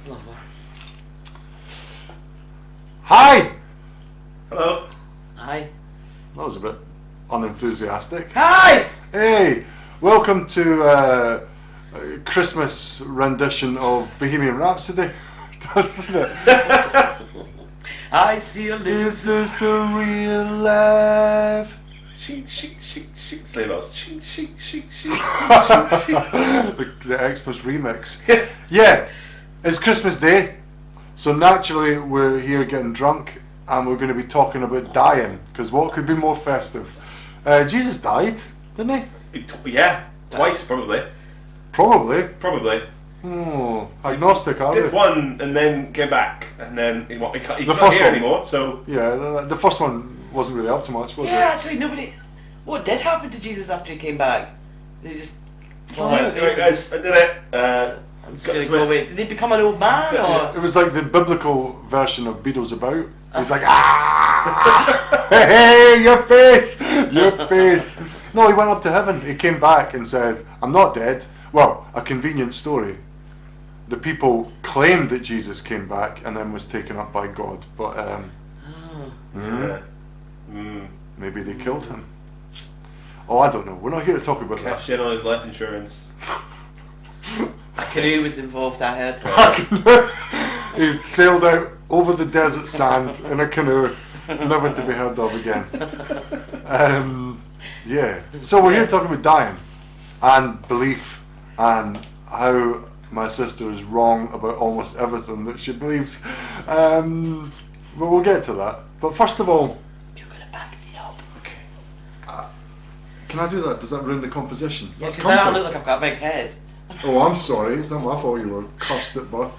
Lovely. Hi! Hello. Hi. That was a bit unenthusiastic. Hi! Hey! Welcome to a Christmas rendition of Bohemian Rhapsody. Doesn't it? I see a little... Is this the real life? Shink, shink, shink, shink. Sleigh bells. Shink, shink, shink, shink. The Xmas remix. Yeah, it's Christmas Day, so naturally we're here getting drunk and we're going to be talking about dying, because what could be more festive? Jesus died, didn't he? Yeah, twice probably. Probably. Oh, agnostic, are Did they? one and then came back, and then he can't The first hear one. anymore. So Yeah, the first one wasn't really up to much, was Yeah, it? actually nobody... What did happen to Jesus after he came back? Did he just... I did it. I'm just going to go away. Did he become an old man, or...? It was like the biblical version of Beatles About. He's like, ah! Hey, your face! Your face! No, he went up to heaven. He came back and said, I'm not dead. Well, a convenient story. The people claimed that Jesus came back and then was taken up by God, but maybe they killed him. Oh, I don't know. We're not here to talk about that. Cashed in on his life insurance. A canoe was involved, I heard. He sailed out over the desert sand in a canoe, never to be heard of again. Yeah. So we're here to talk about dying and belief and how my sister is wrong about almost everything that she believes. But we'll get to that. But first of all, You're going to back me up. okay. Can I do that? Does that ruin the composition? Yeah, That's because now I comfy. look like I've got a big head. Oh, I'm sorry. It's not my fault you were cursed at birth.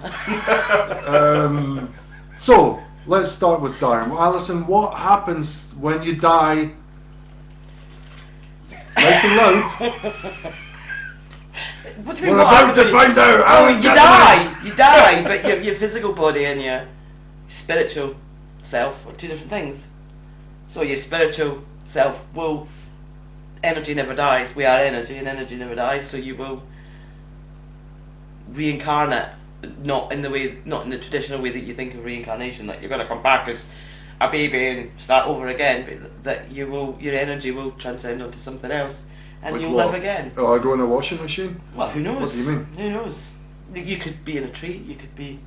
So, let's start with dying. Well, Alison, what happens when you die? Nice and loud. What do you mean? We're what about happens to when find out. Oh, Alan, you get die! this. You die, but your physical body and your spiritual self are two different things. So your spiritual self will... Energy never dies. We are energy, and energy never dies. So you will reincarnate, not in the traditional way that you think of reincarnation. Like you're going to come back as a baby and start over again. But that your energy will transcend onto something else, and Like you'll what? live again. Oh, I go in a washing machine? Well, who knows? What do you mean? Who knows? You could be in a tree. You could be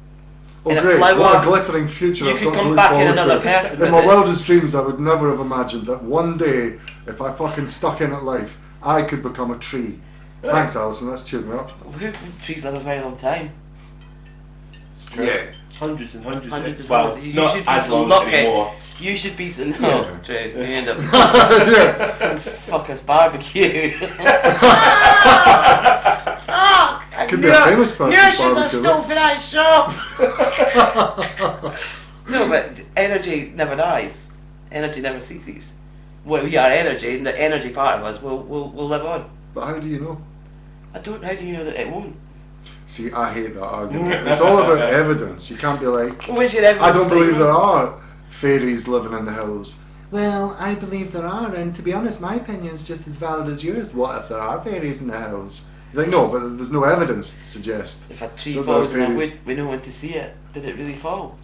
Oh, in a great. flower. What a glittering future You I've could got to come look back in forward another to. person In with my it. wildest dreams, I would never have imagined that one day, if I fucking stuck in at life, I could become a tree. Thanks, Alison. That's cheered me up. Trees live a very long time. Yeah. Hundreds and hundreds. Hundreds of well, hundreds. You not should be as so long lucky. anymore. You should be so... No, Yeah. true. You end up Yeah. some fucker's barbecue. Could be a famous person's You should have barbecue. stole for that shop. No, but energy never dies. Energy never ceases. Well, we are energy, and the energy part of us will live on. But how do you know? How do you know that it won't? See, I hate that argument. It's all about evidence. You can't be like, Well, where's your evidence? I don't that believe you there won't? are fairies living in the hills. Well, I believe there are, and to be honest, my opinion is just as valid as yours. What if there are fairies in the hills? You're like, no, but there's no evidence to suggest. If a tree that there are falls in a fairies. wood, we know when to see it. Did it really fall?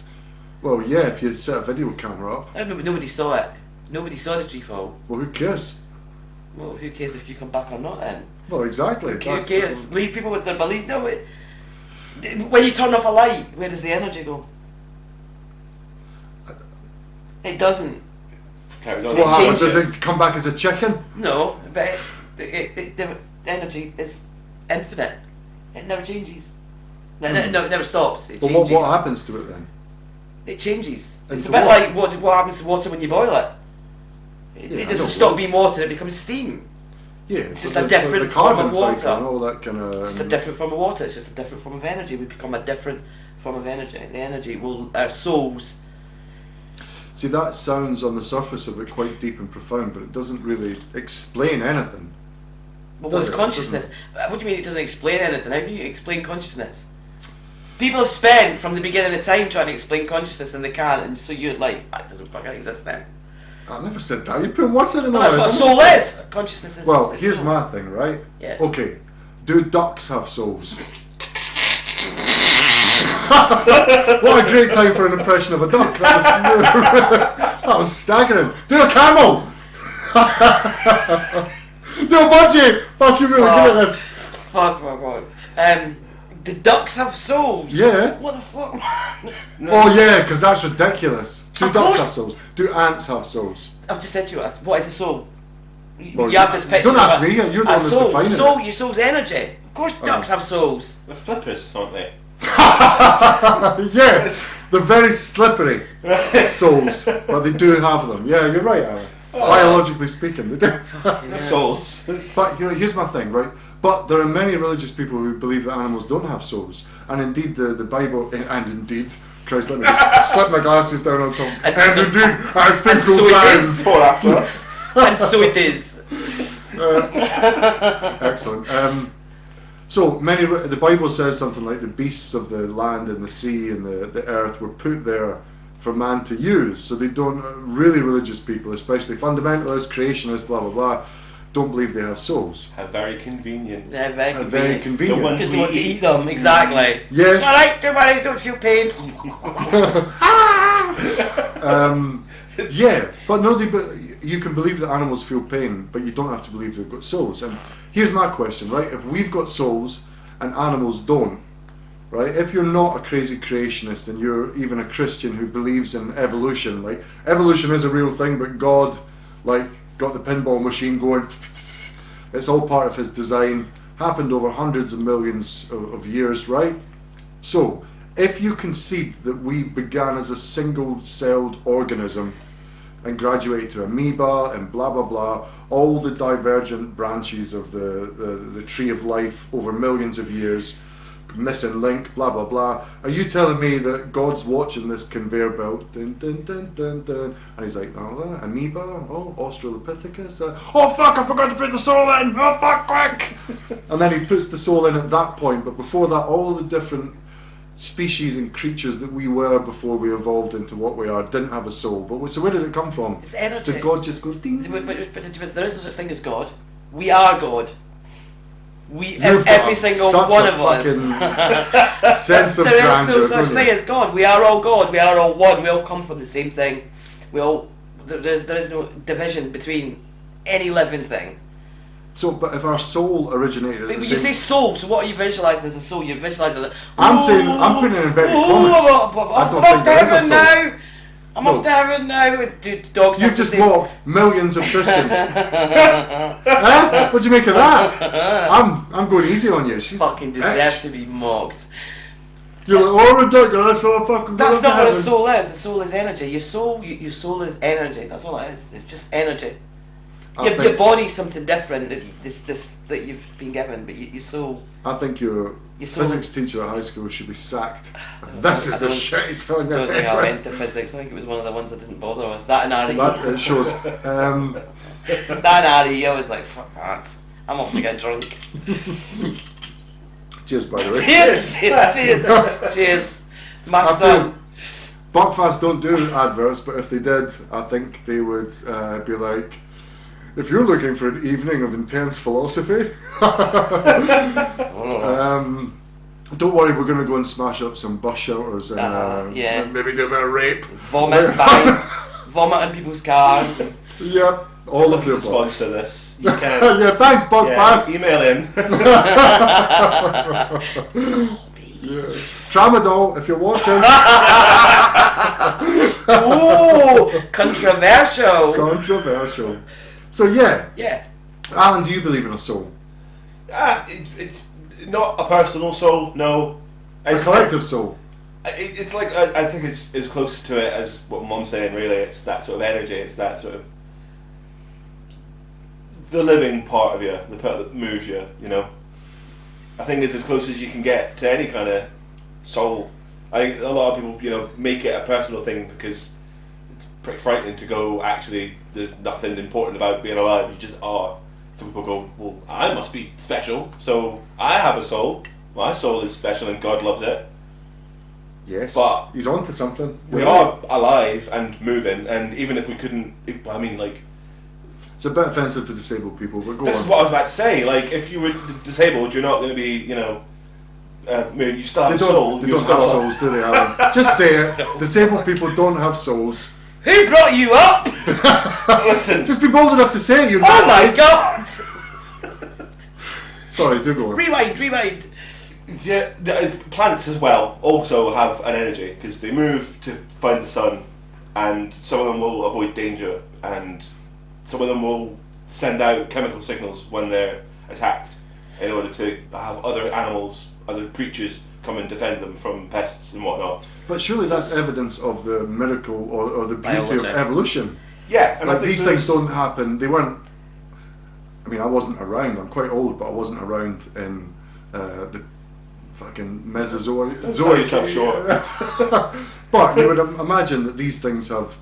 Well, yeah, if you set a video camera up. Nobody saw it. Nobody saw the tree fall. Well, who cares? Well, who cares if you come back or not then? Well, exactly. Who That's cares? the- Leave people with their belief. No, when you turn off a light, where does the energy go? It doesn't. Carries So on. what happens? changes. Does it come back as a chicken? No, but the energy is infinite. It never changes. It never stops. It But changes. what happens to it then? It changes. It's a Into bit what? like what happens to water when you boil it. Yeah, It I doesn't know, stop it's- being water, it becomes steam. Yeah, It's so just a there's different the form carbon of water. cycle and all that kind of. It's just a different form of water, it's just a different form of energy. We become a different form of energy. The energy will, our souls. See, that sounds on the surface of it quite deep and profound, but it doesn't really explain anything. Well, Does what's it? consciousness? What do you mean it doesn't explain anything? How can you explain consciousness? People have spent from the beginning of time trying to explain consciousness and they can't, and so you're like, that doesn't fucking exist then. I never said that. You're putting words in my Well, that's mouth. what a I soul never is. Consciousness is. Well, is here's soul. my thing, right? Yeah. Okay. Do ducks have souls? What a great time for an impression of a duck. That was staggering. Do a camel. Do a bungee. Fuck, you're really good at this. Fuck. The ducks have souls. Yeah. What the fuck? Oh yeah, because that's ridiculous. Do Of ducks course. have souls? Do ants have souls? I've just said to you, what is a soul? Well, You have this picture. don't ask of me, you're the a one that's soul. defining Soul, it. your soul's energy. Of course, ducks have souls. The flippers, aren't they? Yes, they're very slippery souls, but they do have them. Yeah, you're right, Alan. Biologically speaking, they do. Souls. But here's my thing, right? But there are many religious people who believe that animals don't have souls, and indeed the Bible, and indeed, Christ, let me just slip my glasses down on top. And indeed, I think so we'll it find. is. Before after. And so it is. Excellent. So the Bible says something like the beasts of the land and the sea and the earth were put there for man to use. So they don't, really religious people, especially fundamentalists, creationists, blah blah blah, don't believe they have souls. How very convenient. They're very How very convenient. convenient. The one- Because they want to eat them, exactly. Yes. Alright, don't worry, don't feel pain. Yeah, but no, but you can believe that animals feel pain, but you don't have to believe they've got souls. And here's my question, right? If we've got souls and animals don't, right? If you're not a crazy creationist and you're even a Christian who believes in evolution, like evolution is a real thing, but God, like, got the pinball machine going. It's all part of His design. Happened over hundreds of millions of years, right? So, if you concede that we began as a single-celled organism and graduate to amoeba and blah blah blah, all the divergent branches of the tree of life over millions of years, missing link, blah blah blah. Are you telling me that God's watching this conveyor belt, dun, dun, dun, dun, dun, and He's like, oh, amoeba, oh, Australopithecus, oh fuck, I forgot to put the soul in, oh fuck, quick! And then He puts the soul in at that point, but before that, all the different species and creatures that we were before we evolved into what we are didn't have a soul. But so where did it come from? It's energy. Did God just go ding? But there is no such thing as God. We are God. You've Every got single such one a of us. sense of There is grandeur, no such don't thing you? as God. We are all God. We are all one. We all come from the same thing. There is no division between any living thing. So, but if our soul originated, But at the when you same say soul, so what are you visualising as a soul? You're visualising it. I'm saying, I'm putting it in inverted commas. I I'm don't off think to there is a heaven soul. now. I'm No. off to heaven now. Do dogs You've have to just say- mocked millions of Christians. Huh? What do you make of that? I'm going easy on you. She's fucking deserve bitch. to be mocked. You're like, oh, ridiculous, oh, fucking That's go not to what a heaven. soul is. A soul is energy. Your soul is energy. That's all it is. It's just energy. I Your think- body's something different that you've been given, but your soul. I think your soul physics is- teacher at high school should be sacked. This is I the don't- shit he's filling I their don't think head I with. went to physics. I think it was one of the ones I didn't bother with. That and RE. That it shows. That and RE. I was like, fuck that. I'm off to get drunk. Cheers, by the way. Cheers. My I son. feel Buckfast don't do adverts, but if they did, I think they would be like, if you're looking for an evening of intense philosophy, don't worry, we're going to go and smash up some bus shelters and yeah. maybe do a bit of rape. Vomit in people's cars. Yep, all of the To above. sponsor this. You can. Yeah, thanks, Buckfast. Email in. Yeah. Tramadol, if you're watching. Ooh, controversial. Controversial. So yeah, Yeah. Alan, do you believe in a soul? It's not a personal soul, no. A It's collective soul. It's like, I think it's as close to it as what Mum's saying, really. It's that sort of energy, it's that sort of the living part of you, the part that moves you, you know. I think it's as close as you can get to any kind of soul. I think a lot of people, you know, make it a personal thing because it's pretty frightening to go, actually, there's nothing important about being alive, you just are. Some people go, well, I must be special, so I have a soul. My soul is special and God loves it. Yes, But he's on to something. We are alive and moving, and even if we couldn't, I mean, like, It's a bit offensive to disabled people, but go this on. is what I was about to say. Like, if you were disabled, you're not going to be, you know, you still have They a soul. don't. They you're don't still have a- souls, do they, Alan? Just say it. Disabled people don't have souls. Who brought you up? Listen, Just be bold enough to say it. You. Oh my god! Sorry, do go on. Rewind. yeah, plants as well also have an energy because they move to find the sun, and some of them will avoid danger, and some of them will send out chemical signals when they're attacked in order to have other animals, other creatures come and defend them from pests and whatnot. But surely that's evidence of the miracle or the beauty Biology. of evolution. Yeah, and I Like think these things don't happen. They weren't. I mean, I wasn't around. I'm quite old, but I wasn't around in the fucking Mesozoic. Don't sell yourself short. But you would imagine that these things have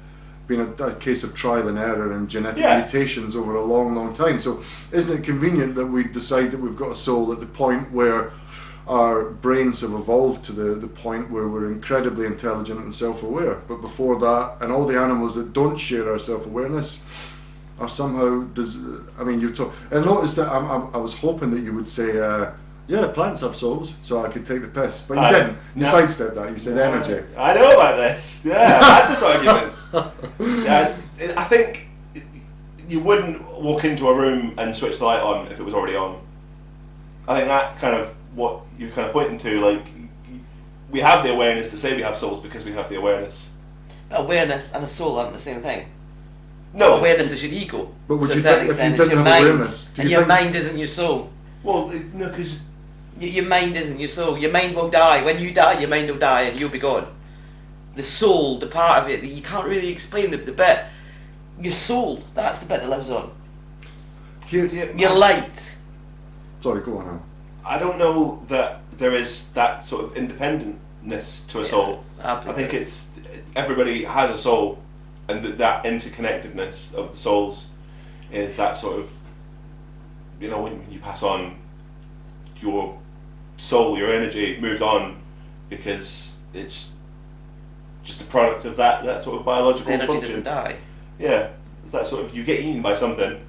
been a case of trial and error and genetic Yeah. mutations over a long, long time. So, isn't it convenient that we decide that we've got a soul at the point where our brains have evolved to the point where we're incredibly intelligent and self-aware? But before that, and all the animals that don't share our self-awareness are somehow. I mean, you talk. I noticed that I was hoping that you would say, "Yeah, plants have souls," so I could take the piss. But you didn't. You no. sidestepped that. You said energy. I know about this. Yeah, I had this argument. Yeah, I think you wouldn't walk into a room and switch the light on if it was already on. I think that's kind of what you're kind of pointing to. Like, we have the awareness to say we have souls because we have the awareness. Awareness and a soul aren't the same thing. No, Awareness is your ego. But would to you a certain think if you extent, didn't it's your have mind, awareness, do and you your think- mind isn't your soul. Well, no, because Your mind isn't your soul. Your mind will die. When you die, your mind will die and you'll be gone. The soul, the part of it that you can't really explain, the bit, your soul, that's the bit that lives on. Your light. Sorry, go on now. I don't know that there is that sort of independentness to a soul. I think it's everybody has a soul, and that interconnectedness of the souls is that sort of, you know, when you pass on, your soul, your energy moves on because it's just a product of that sort of biological the energy function. doesn't die. Yeah, it's that sort of, you get eaten by something,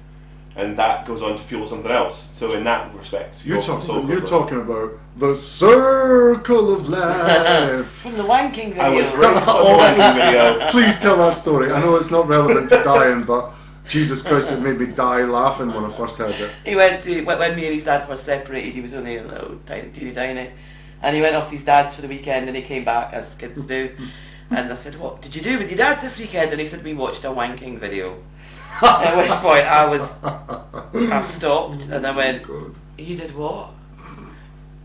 and that goes on to fuel something else. So in that respect, You're your soul talking. You're goes on. talking about the circle of life. From the wanking video. I was raised on the wanking video. Please tell that story. I know it's not relevant to dying, but Jesus Christ, it made me die laughing when I first heard it. He went to, when me and his dad first separated, he was only a little tiny, and he went off to his dad's for the weekend, and he came back, as kids do, and I said, "What did you do with your dad this weekend?" And he said, "We watched a wanking video." At which point I stopped, and I went, God. "You did what?"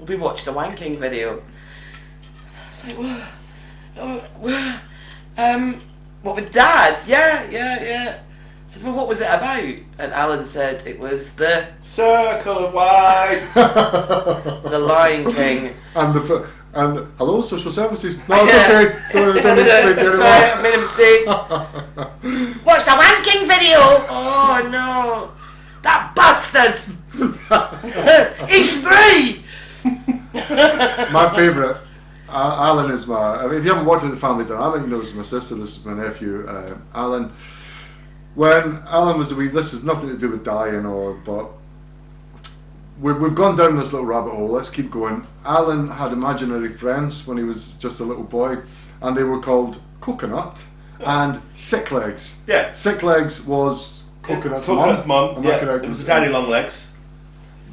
"We watched a wanking video." I was like, "What? What with Dad?" Yeah. I said, "Well, what was it about?" And Allan said it was the Circle of life. Lion King. And hello, social services. No, it's Yeah. okay. Don't explain to Sorry, I anyone. made a mistake. Watch the wanking video. Oh no, that bastard. He's 3. My favourite. Allan is my. I mean, if you haven't watched the family dynamic, you know this is my sister. This is my nephew, Allan. When Allan was a wee, this has nothing to do with dying but we've gone down this little rabbit hole. Let's keep going. Allan had imaginary friends when he was just a little boy, and they were called Coconut and Sick Legs. Yeah. Sick Legs was Coconut's Coconut's mum. Am I Yeah, correct? it was Daddy Long Legs.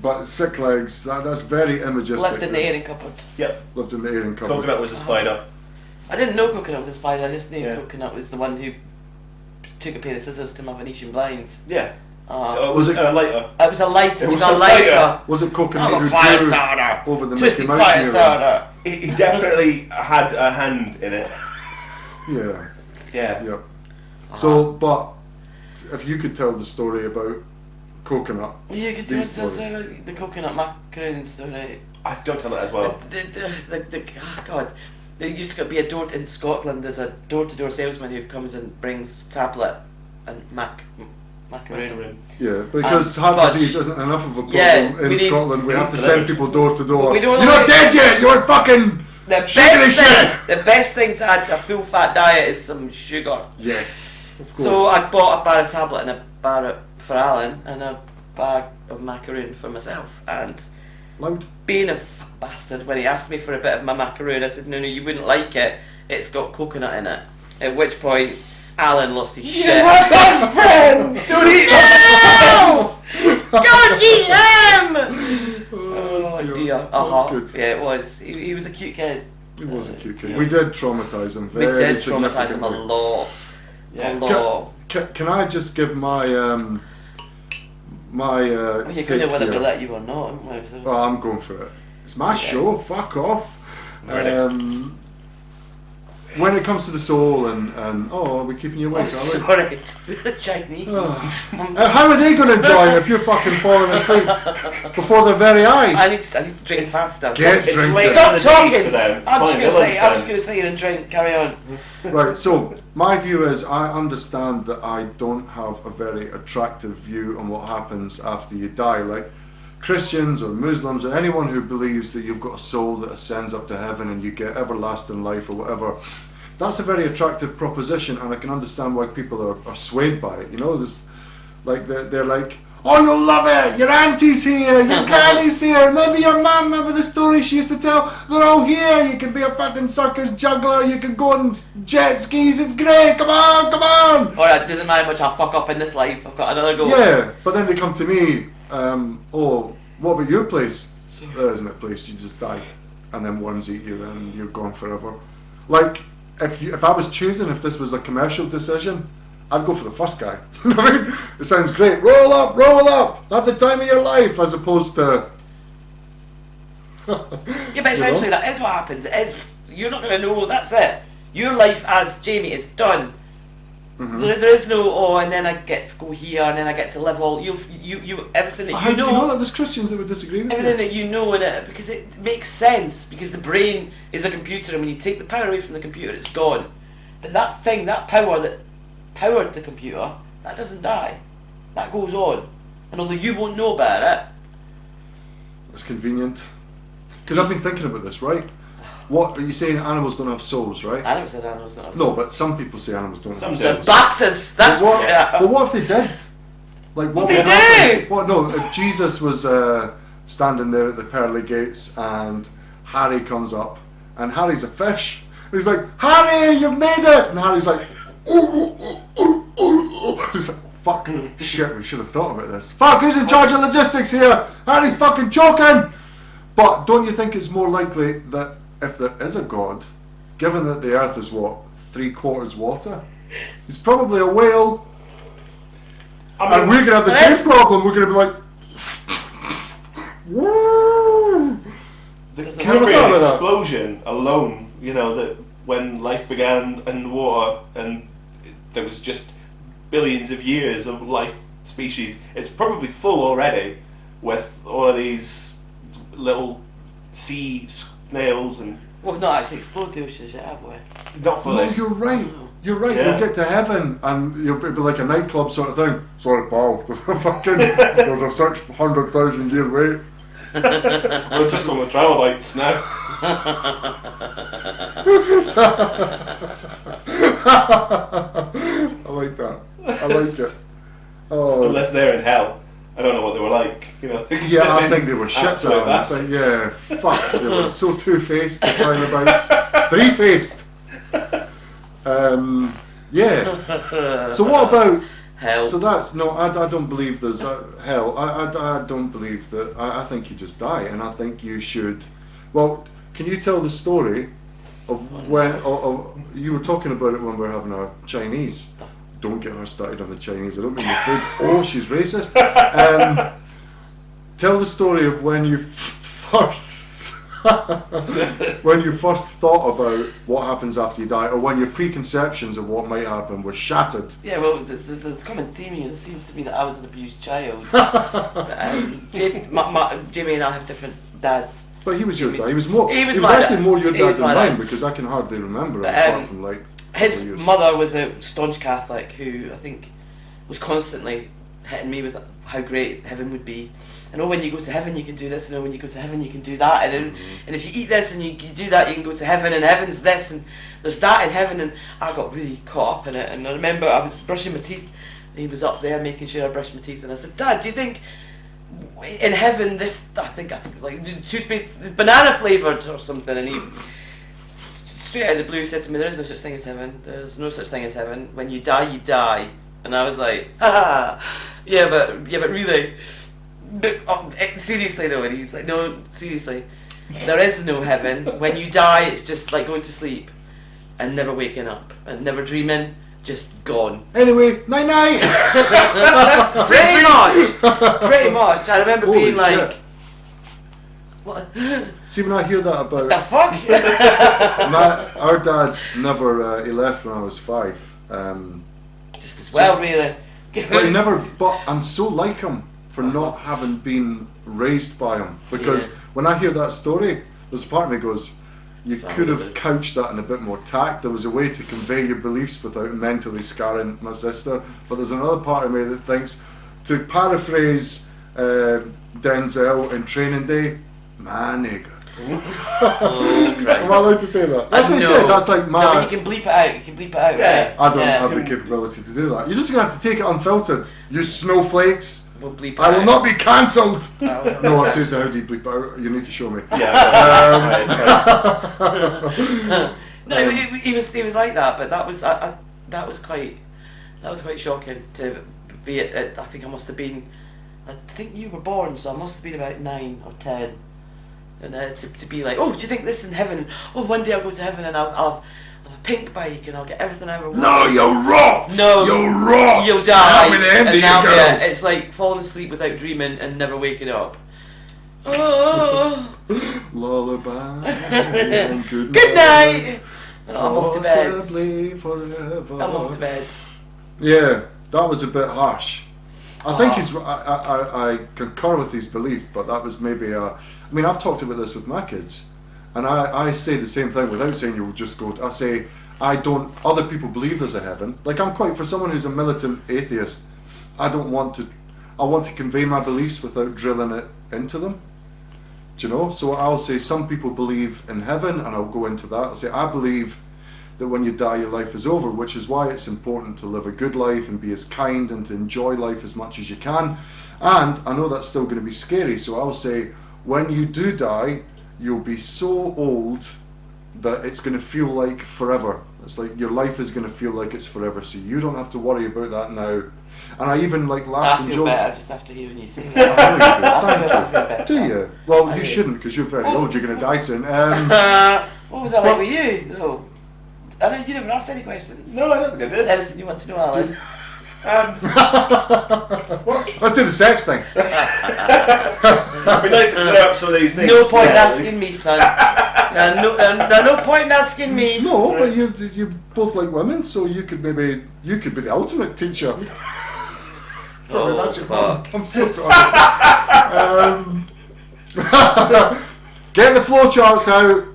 But Sick Legs, that's very imagistic. Left in the airing cupboard. Yep. Lived in the airing cupboard. Coconut was a spider. I didn't know Coconut was a spider. I just knew Yeah. Coconut was the one who took a pair of scissors to my Venetian blinds. Yeah. Was it- lighter? It was a lighter. It It was was a a lighter. lighter. Was it Coconut I'm a who fire drew starter. over the Twisted Mickey Mouse fire mural? starter. He definitely had a hand in it. Yeah. Yeah. Yep. So, but if you could tell the story about Coconut, You could These tell story. the coconut macaroon story. I don't tell it as well. Oh God. There used to be a door in Scotland. There's a door-to-door salesman who comes and brings tablet and macaroon. yeah, because heart fudge. disease isn't enough of a problem Yeah, in we need- Scotland. We we have to need send delivered. people door to door. We You're don't not like- dead yet. You're fucking The shaking best the thing, shit. the best thing to add to a full fat diet is some sugar. Yes, of course. So I bought a bar of tablet and a bar for Allan and a bar of macaroon for myself, and Loud. being a bastard, when he asked me for a bit of my macaroon, I said, no, you wouldn't like it. It's got coconut in it. At which point, Allan lost his shit. You're my best friend! Don't eat them! Don't eat them! Oh dear. That's good. Yeah, it was. He was a cute kid. He was a cute kid. Yeah. We did traumatise him We very did traumatise him a significantly. lot. Yeah. A lot. Can I just give my Well, you're take going to whether here? we let you or not, aren't we? So. Oh, I'm going for it. It's my show. Fuck off. Ready. When it comes to the soul and oh, are we keeping you awake? I'm Are we? sorry. The Chinese. Oh. How are they going to enjoy it if you're fucking falling asleep before their very eyes? I need to drink faster. Get It's drink. late Stop in the day talking! for them. I'm just Fine, going to they'll say, I'm just understand. going to say it and drink. Carry on. Right, so my view is I understand that I don't have a very attractive view on what happens after you die. Like Christians or Muslims or anyone who believes that you've got a soul that ascends up to heaven and you get everlasting life or whatever, that's a very attractive proposition, and I can understand why people are swayed by it. You know, this, like they're like, oh, you'll love it. Your auntie's here, your granny's here, maybe your mum. Remember the story she used to tell? They're all here. You can be a fucking circus juggler. You can go on jet skis. It's great. Come on, come on. Alright, doesn't matter much I'll fuck up in this life. I've got another go. Yeah, but then they come to me. Oh, what about your place? There isn't a place. You just die, and then worms eat you, and you're gone forever. Like. If I was choosing, if this was a commercial decision, I'd go for the first guy. You know what I mean? It sounds great. Roll up, have the time of your life, as opposed to. Yeah, but essentially that is what happens. It is, you're not going to know. That's it. Your life as Jamie is done. Mm-hmm. There is no and then I get to go here and then I get to live all you everything that How you do know. you know that there's Christians that would disagree with Everything you? that you know in it, because it makes sense, because the brain is a computer, and when you take the power away from the computer, it's gone. But that thing, that power that powered the computer, that doesn't die. That goes on. And although you won't know about it, It's convenient. Because I've been thinking about this, right? What are you saying? Animals don't have souls, right? I never said animals don't have No, but some people say animals don't Some have do. souls. bastards! That's But what? yeah. But what if they did? Like what They would happen? do! What? No, if Jesus was standing there at the pearly gates and Harry comes up and Harry's a fish, and he's like, Harry, you've made it, and Harry's like, he's like, fuck, shit, we should have thought about this. Fuck, who's in charge of logistics here? Harry's fucking choking. But don't you think it's more likely that if there is a God, given that the earth is what, 3/4 water, he's probably a whale. I mean, And we're gonna have the Let's- same problem. We're gonna be like, woo. the Never thought Cambrian of that. explosion alone, you know, that when life began in the water and there was just billions of years of life species, it's probably full already with all of these little sea snails and We've not actually explored the oceans yet, have we? not No, fully. you're right. You're right. Yeah. You'll get to heaven and you'll be like a nightclub sort of thing. Sorry, pal. There's a fucking there's a 600,000 year wait. We're just on the trilobites now. I like that. I like it. Oh. Unless they're in hell. I don't know what they were like. You know. Yeah, I think they were shit. Absolute I think, bastards. yeah, fuck. They were so two-faced, the trilobites. Three-faced. Yeah. So what about? Hell. So that's no. I don't believe there's hell. I don't believe that. I think you just die, and I think you should. Well, can you tell the story of when? Of, you were talking about it when we were having our Chinese. Don't get her started on the Chinese. I don't mean the food. Oh, she's racist. Tell the story of when you first when you first thought about what happens after you die, or when your preconceptions of what might happen were shattered. Yeah, well, the common theme here seems to be that I was an abused child. But, Jamie and I have different dads. But he was your He dad. was- He was more. he He was was my actually dad. more your He dad was than my mine dad. because I can hardly remember it But, apart from like. His couple of years. mother was a staunch Catholic who I think was constantly hitting me with how great heaven would be. And oh, when you go to heaven you can do this, and oh, when you go to heaven you can do that, and and if you eat this and you do that you can go to heaven, and heaven's this and there's that in heaven. And I got really caught up in it. And I remember I was brushing my teeth and he was up there making sure I brushed my teeth, and I said, Dad, do you think in heaven, this I think like the toothpaste is banana flavoured or something, and he straight out of the blue said to me, "There is no such thing as heaven. There's no such thing as heaven. When you die, you die." And I was like, "Ha, yeah, but really." But, seriously though, and he was like, "No, seriously, there is no heaven. When you die, it's just like going to sleep and never waking up and never dreaming, just gone." Anyway, night night. Pretty much. I remember Holy being like, shit. "What See, when I hear that about the fuck?" our dad, never he left when I was 5. Just as well, really. But he never. But I'm so like him for not having been raised by him, because Yeah. when I hear that story, there's a part of me goes, you could have couched that in a bit more tact. There was a way to convey your beliefs without mentally scarring my sister. But there's another part of me that thinks, to paraphrase Denzel in Training Day, "Man, nigga." Oh, Christ. Am I allowed to say that? That's what he No. said. That's like my. No, but you can bleep it out. You can bleep it out. Yeah. Right? I don't Yeah. have the capability to do that. You're just gonna have to take it unfiltered. You snowflakes. We'll bleep it I will out. not be cancelled. Oh. No, seriously, how do you bleep it out? You need to show me. Yeah. No, he was like that, but that was quite shocking to be at. I think I must have been. I think you were born, so I must have been about 9 or 10. And to be like, "Oh, do you think this in heaven? Oh, one day I'll go to heaven and I'll have a pink bike and I'll get everything I ever want." No, you'll rot. No, you'll rot. You'll die. That'll be the end of and you, that'll be girl. it. It's like falling asleep without dreaming and never waking up. Oh. Lullaby. And Good night. I'm off to bed. Possibly forever. I'm off to bed. Yeah, that was a bit harsh. I think I concur with his belief, but that was maybe a. I mean, I've talked about this with my kids, and I say the same thing without saying you'll just go. I say I don't. Other people believe there's a heaven. Like, I'm quite, for someone who's a militant atheist, I don't want to. I want to convey my beliefs without drilling it into them. Do you know? So I'll say some people believe in heaven, and I'll go into that. I'll say I believe that when you die, your life is over, which is why it's important to live a good life and be as kind and to enjoy life as much as you can. And I know that's still going to be scary, so I'll say when you do die, you'll be so old that it's going to feel like forever. It's like your life is going to feel like it's forever, so you don't have to worry about that now. And I even like laughed I and feel joked. better just after hearing you say Oh, that. thank you. Do you? Well, I you do. shouldn't, because you're very old. You're going to die soon. What was that like with you? No. I know you never asked any questions. No, I don't think I Is there did. anything you want to know, Alan? Let's do the sex thing. It'd be nice to clear up some of these things. No point in Yeah. asking me, son. No point in asking me. No, but you both like women, so you could be the ultimate teacher. Sorry, Oh, that's your mum. fuck. I'm so sorry. Get the flowcharts out.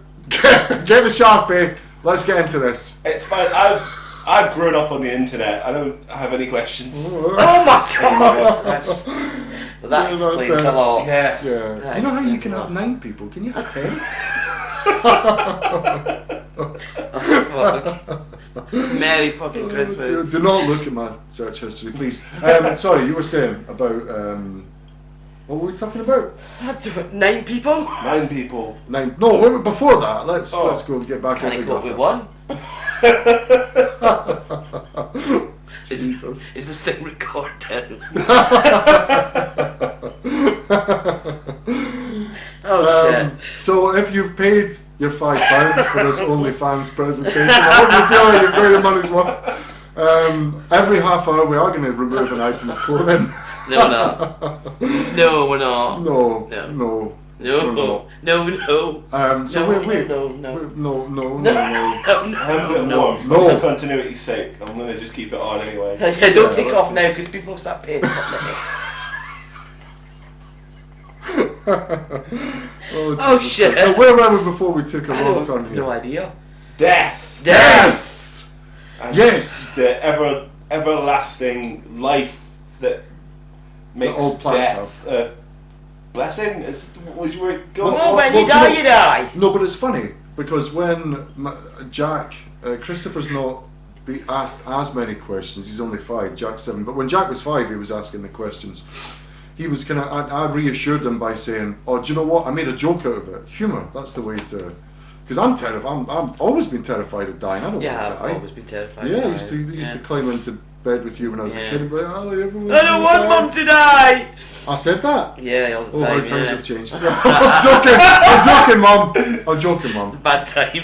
Get the Sharpie. Let's get into this. It's fine. I've grown up on the internet. I don't have any questions. Oh my god! That's, well, that Yeah, explains that's a lot. Yeah. Yeah. That You know how you explains can a have lot. 9 people? Can you have 10? Oh, fuck. Merry fucking Christmas. Do not look at my search history, please. Sorry, you were saying about what were we talking about? 9 people? 9 people. 9. No, wait, before that, let's go and get back Can I into cope with gutter. one? Jesus. Is this thing recording? Oh shit. So if you've paid your £5 for this OnlyFans presentation, I hope you feel like you've made your money's worth. Every half hour we are going to remove an item of clothing. No, we're not. No, we're not. No, No. no. No, We're not. no. So No, wait. no. No. No. No. For continuity's sake, I'm going to just keep it on anyway. Yeah, don't take off now because people will start paying. Oh, Jesus shit. Christ. Now, where were we before we took a I wrong have turn here? no idea. Death. Death! And Yes. The everlasting life that makes all plants death a blessing. Is what you were going Oh, for? when well, you do die, you know- you die. No, but it's funny because when Jack, Christopher's not be asked as many questions. He's only 5. Jack's 7. But when Jack was 5, he was asking the questions. he was kind of, I reassured him by saying, oh, do you know what? I made a joke out of it. Humour, that's the way to, because I'm terrified. I've always been terrified of dying. I don't want to I've die. always been terrified. Yeah, of I used to climb into bed with you when I was a kid and be like, Allie, everyone's I don't gonna want die." Mum to die. I said that. Yeah, all the Oh, time. how times yeah. have changed. I'm joking, Mum. I'm joking, Mum. Bad time.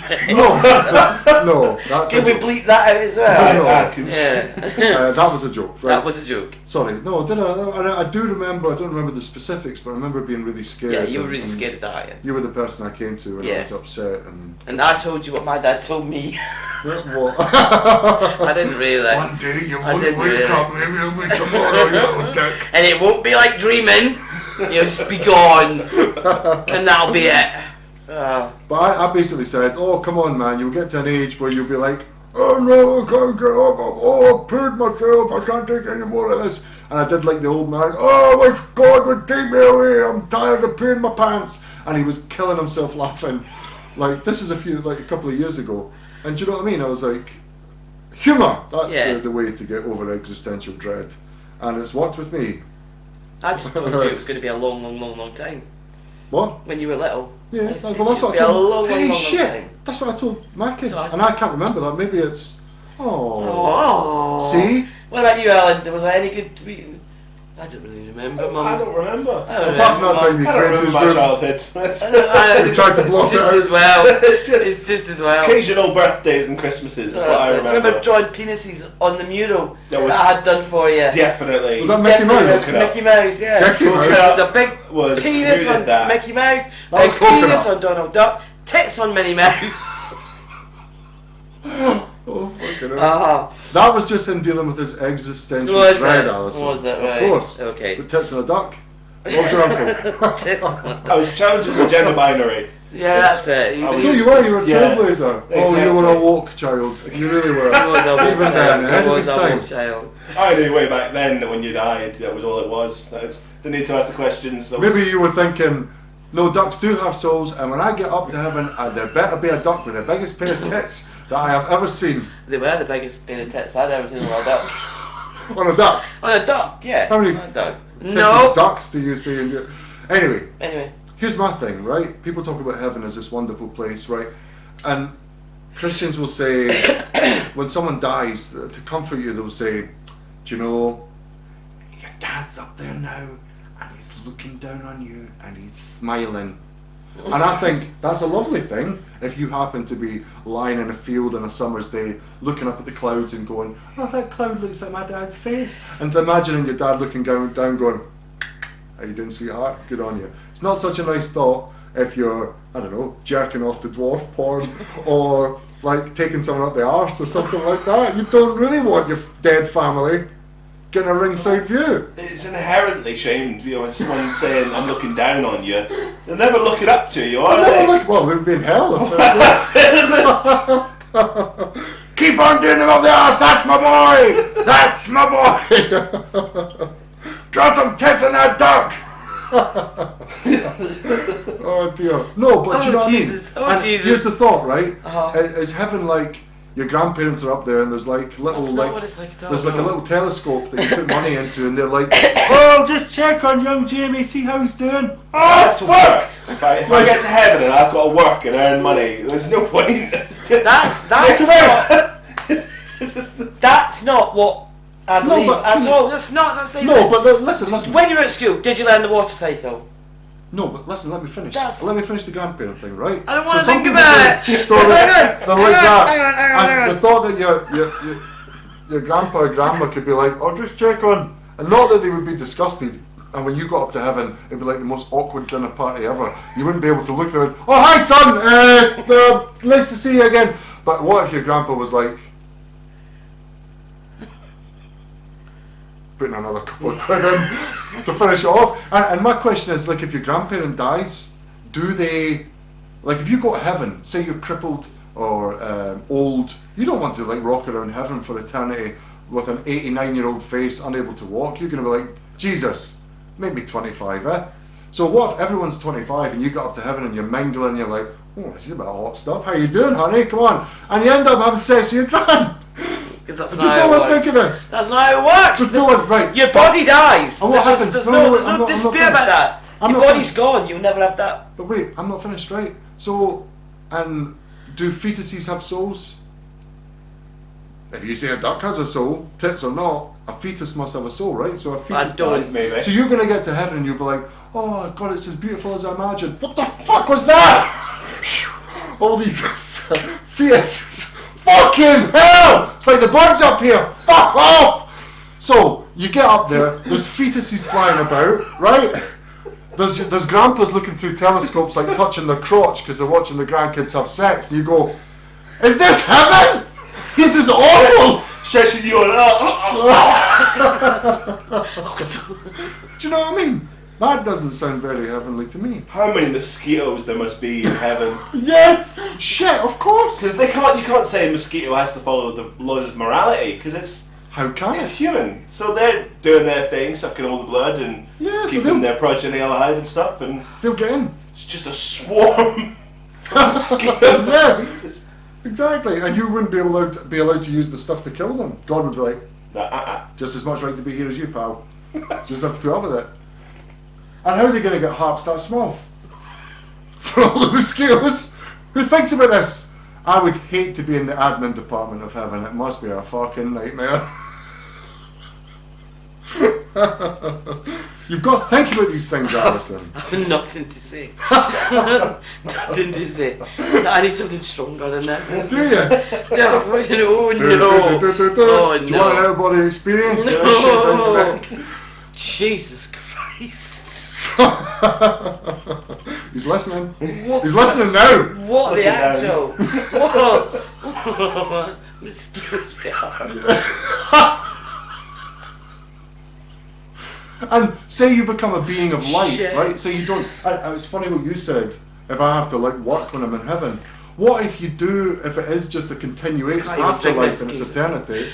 No, that's Can a we joke. bleep that out as well? Yeah. That was a joke, right? That was a joke. Sorry, no, I do remember, I don't remember the specifics, but I remember being really scared. Yeah, you were and- really and scared of dying. You were the person I came to when I Yeah. was upset and... And I told you what my dad told me. What? I didn't really. One day you I won't didn't wake really. up, maybe it'll be tomorrow, you little dick. And it won't be like dreaming. You'll just be gone. And that'll be it. But I basically said, oh, come on, man, you'll get to an age where you'll be like, oh no, I can't get up, I've pooed myself, I can't take any more of this. And I did like the old man, oh my God, would take me away, I'm tired of peeing my pants. And he was killing himself laughing. Like, this is a couple of years ago. And do you know what I mean? I was like, humour, that's the way to get over existential dread. And it's worked with me. I just told you it was going to be a long time. What? When you were little. Yeah, I said well, that's it what would I be a told. long Hey, time. shit! That's what I told my kids, So and I can't remember that. Maybe it's. Oh. See? What about you, Alan? Was there any good? I don't really remember, Mum. I don't remember. I don't Apart from that remember, time you I don't created remember his my room. childhood. You tried to block just it out. as well. It's just It's just as well. occasional birthdays and Christmases is what I Do you remember remember. drawing penises on the mural That was- I had done for you? Definitely. Was that Mickey Definitely Mouse? was Mickey Mouse, yeah. Mickey Mouse? Just a big Was penis who did on that? Mickey Mouse, That was big penis Coconut. on Donald Duck, tits on Minnie Mouse. Oh, fucking hell. That was just him dealing with his existential Was dread, it? Alison. Was it? Of Right. course. Okay. With tits and a duck. What was your uncle? Tits on I was challenging the gender binary. Yeah, that's it. He I was, was- So you were a Yeah, trailblazer. Oh, you exactly. were a woke child. You really were. he was a Even woke then, child. ahead He of was his a time. woke child. I knew way back then that when you died, that was all it was. Didn't need to ask the questions. That was- Maybe you were thinking, no, ducks do have souls, and when I get up to heaven, there better be a duck with the biggest pair of tits that I have ever seen. They were the biggest pair of tits I'd ever seen on a duck. On a duck. On a duck, yeah. How many On a duck. tits No. of ducks do you see? Anyway, Anyway. here's my thing, right? People talk about heaven as this wonderful place, right? And Christians will say, when someone dies, to comfort you, they'll say, do you know, your dad's up there now, and he's looking down on you, and he's smiling. And I think that's a lovely thing if you happen to be lying in a field on a summer's day, looking up at the clouds and going, oh, that cloud looks like my dad's face. And imagining your dad looking down going, how you doing, sweetheart? Good on you. It's not such a nice thought if you're, I don't know, jerking off to dwarf porn or like taking someone up the arse or something like that. You don't really want your dead family getting a ringside view. It's inherently shamed, you know, when someone saying I'm looking down on you. They're never looking up to you, are they? Well, they'd be in hell if keep on doing them up the arse, that's my boy! That's my boy! Draw some tits in that duck! Oh dear. No, but you know Jesus. what I mean? Oh, And Jesus. here's the thought, right? Uh-huh. Is heaven like your grandparents are up there and there's like little That's not what it's like at all. there's like a little telescope that you put money into and they're like, oh, just check on young Jamie, see how he's doing. I have Oh to work. If I get to heaven and I've got to work and earn money, there's no point. That's not what I No, believe but- at all. That's not even No, it. but listen. When you were at school, did you learn the water cycle? No, but listen, let me finish. That's- Let me finish the grandparent thing, right? I don't wanna some think people about say- it. So they're like that. Hang on. And the thought that your grandpa or grandma could be like, oh, just check on. And not that they would be disgusted. And when you got up to heaven, it'd be like the most awkward dinner party ever. You wouldn't be able to look there and, oh, hi, son! Nice to see you again. But what if your grandpa was like, putting another couple of quid in to finish it off? And my question is, like, if your grandparent dies, do they, like, if you go to heaven, say you're crippled or old, you don't want to, like, rock around heaven for eternity with an 89-year-old face, unable to walk. You're going to be like, Jesus, make me 25, eh? So what if everyone's 25 and you got up to heaven and you're mingling, you're like, oh, this is a bit of hot stuff. How you doing, honey? Come on. And you end up having sex with your gran. Because that's Does not no how it one works. think of this? That's not how it works. Does no one, right? Your body dies. And what happens? There's No, no, wait, there's I'm no not dispute finished. about that. I'm Your not body's finished. gone. You'll never have that. But wait, I'm not finished, right? So, and do fetuses have souls? If you say a duck has a soul, tits or not, a fetus must have a soul, right? So a fetus don't. dies. Maybe. So you're going to get to heaven and you'll be like, oh God, it's as beautiful as I imagined. What the fuck was that? All these fetuses. Fucking hell! It's like the birds up here. Fuck off! So you get up there. There's fetuses flying about, right? There's grandpas looking through telescopes, like touching their crotch because they're watching the grandkids have sex, and you go, "Is this heaven? This is awful." Stretching you on. Do you know what I mean? That doesn't sound very heavenly to me. How many mosquitoes there must be in heaven? Yes, shit, of course. Because you can't say a mosquito has to follow the laws of morality, because it's How can it's it? human. So they're doing their thing, sucking all the blood and Yeah, so keeping their progeny alive and stuff, and they'll get in. it's just a swarm of mosquitoes. Yes, exactly. And you wouldn't be allowed to use the stuff to kill them. God would be like, just as much right to be here as you, pal. Just have to put up with it. And how are they going to get harps that small? For all the mosquitoes? Who thinks about this? I would hate to be in the admin department of heaven. It must be a fucking nightmare. You've got to think about these things, Alison. I've nothing to say. Nothing to say. No, I need something stronger than this. Do you? No, oh no. Do Oh you want an no. out-of-body experience? Get that shit down your neck. Jesus Christ. He's listening. He's listening now. What the Looking down. actual? What? Mosquitoes be hard. And say you become a being of light, Shit. right? So you don't. It's funny what you said. If I have to like work when I'm in heaven, what if you do? If it is just a continuous Can't even think afterlife this and it's case. eternity,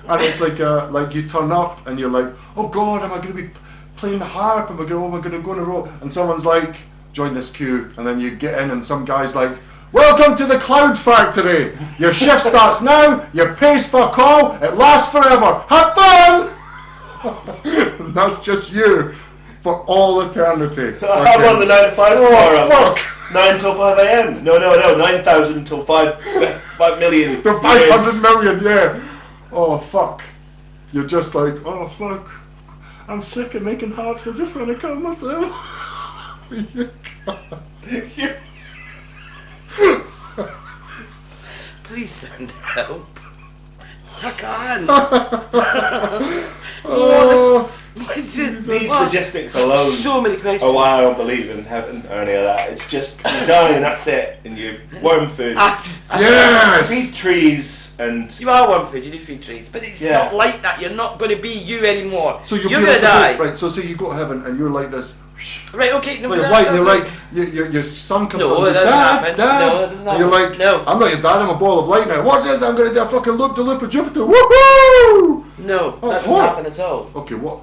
and it's like you turn up and you're like, oh God, am I going to be playing the harp? Am I going to go in a row? And someone's like, join this queue, and then you get in, and some guy's like, welcome to the Cloud Factory. Your shift starts now. Your pay's fuck all. It lasts forever. Have fun. And that's just you for all eternity. I'm on the 9 to 5 Oh, tomorrow. fuck. 9 till 5 a.m. No, 9,000 till 5 million. The 500 million, yeah. Oh, fuck. You're just like, oh, fuck. I'm sick of making harps. I just want to kill myself. Please send help. I can't. Oh, What is it? These What? logistics I have alone so many questions. are why I don't believe in heaven or any of that. It's just you're dying, that's it, and you worm food, yes. feed trees, and You are worm food, you do feed trees, but it's Yeah. not like that. You're not going to be you anymore. So you're going to like die. Right, so say you go to heaven and you're like this. Right, okay. No, Like, that- light, and that's you're it. like, your son comes No, on and goes, that doesn't Dad, happen. Dad. No, that doesn't And you're happen. like, No. I'm not your dad, I'm a ball of light now. Watch this, I'm going to do a fucking loop-de-loop of Jupiter. Woohoo! No, that That's doesn't hot. happen at all. Okay, what?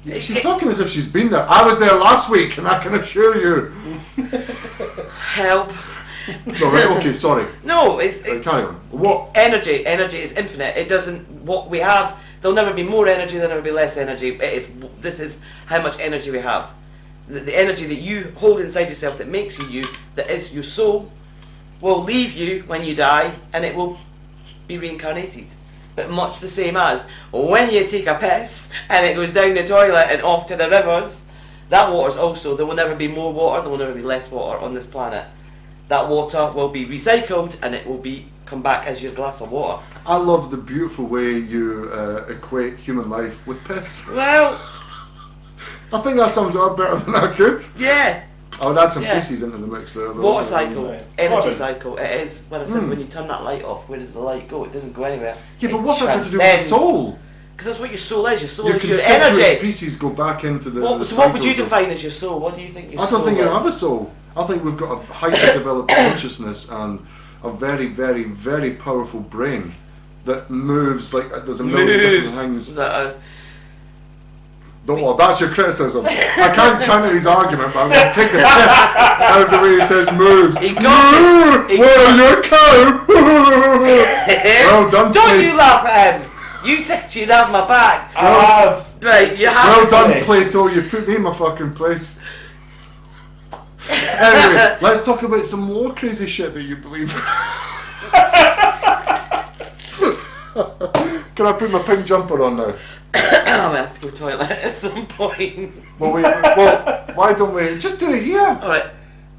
She's it- talking as if she's been there. I was there last week, and I can assure you. Help. No, right, okay, sorry. No, it's Right, carry on. What? energy. Energy is infinite. It doesn't. What we have, there'll never be more energy. There'll never be less energy. It is. This is how much energy we have. The energy that you hold inside yourself that makes you you, that is your soul, will leave you when you die, and it will be reincarnated. But much the same as when you take a piss and it goes down the toilet and off to the rivers, that water's also. There will never be more water. There will never be less water on this planet. That water will be recycled and it will be come back as your glass of water. I love the beautiful way you equate human life with piss. Well, I think that sums it up better than I could. yeah. I would add some Yeah. feces into the mix there. though. Water cycle, right. energy Carbon. cycle. It is. When I said when you turn that light off, where does the light go? It doesn't go anywhere. Yeah, but what's that got to do with the transcends. soul? Because that's what your soul is. Your soul Your is your constituent energy. pieces go back into the. What, the so what would you cycles of- define as your soul? What do you think your I soul don't think you is? have a soul. I think we've got a highly developed consciousness and a very, very, very powerful brain that moves like there's a million different Moves. things. That are- Well, that's your criticism. I can't counter his argument, but I'm going to take the piss out of the way he says moves. He got it. He Well, you're a cow. Well done, Don't Kate. you laugh at him! You said you'd have my back. I have. Right, you have. Well done, Finish. Plato. You put me in my fucking place. Anyway, let's talk about some more crazy shit that you believe. Can I put my pink jumper on now? I'm gonna have to go to the toilet at some point. Well, why don't we just do it here? Alright.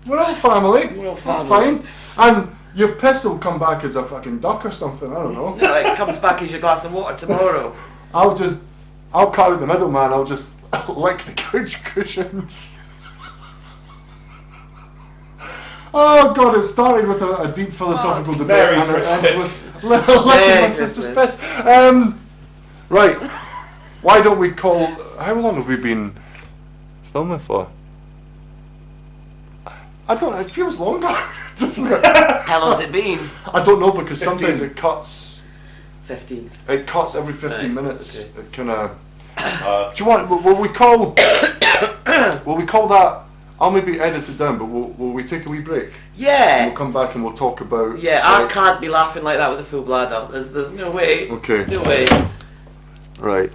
We're all family. We're all That's family. fine. And your piss will come back as a fucking duck or something. I don't know. No, it comes back as your glass of water tomorrow. I'll cut out the middle, man. I'll just lick the couch cushions. Oh God! It started with a deep philosophical debate, Merry and it ended Christmas. with licking my Merry sister's Christmas. piss. Right. Why don't we call? How long have we been filming for? I don't know. It feels longer, doesn't it? How long's it been? I don't know because 15. sometimes it cuts. 15. It cuts every 15 Right, minutes. okay. It kind of. Do you want? Will we call? Will we call that? I'll maybe edit it down, but will we take a wee break? Yeah. We'll come back and we'll talk about. Yeah, I like- can't be laughing like that with a full bladder. There's no way. Okay. No way. Right.